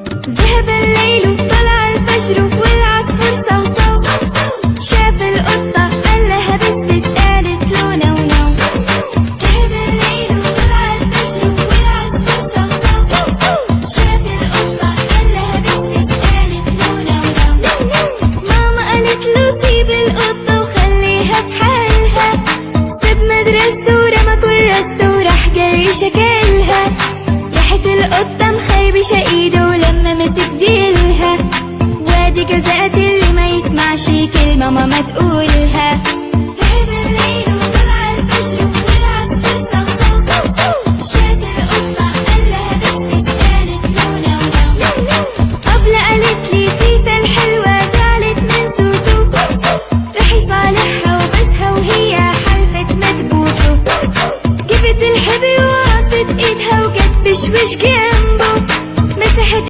ذهب الليل وطلع الفجر والعصفور صوصو، شاف القطة قال لها بس بس قالت له نو نو. ذهب الليل وطلع الفجر والعصفور صوصو، شاف القطة قال لها بس بس قالت له نو نو. ماما قالت له سيب القطة وخليها في حالها، ساب مدرسته ورمى كراسته وراح جري شكلها. راحت القطة مخربشة ايده ولما مسك ديلها، وادي جزاء اللي ما يسمعش كلمة ماما تقول.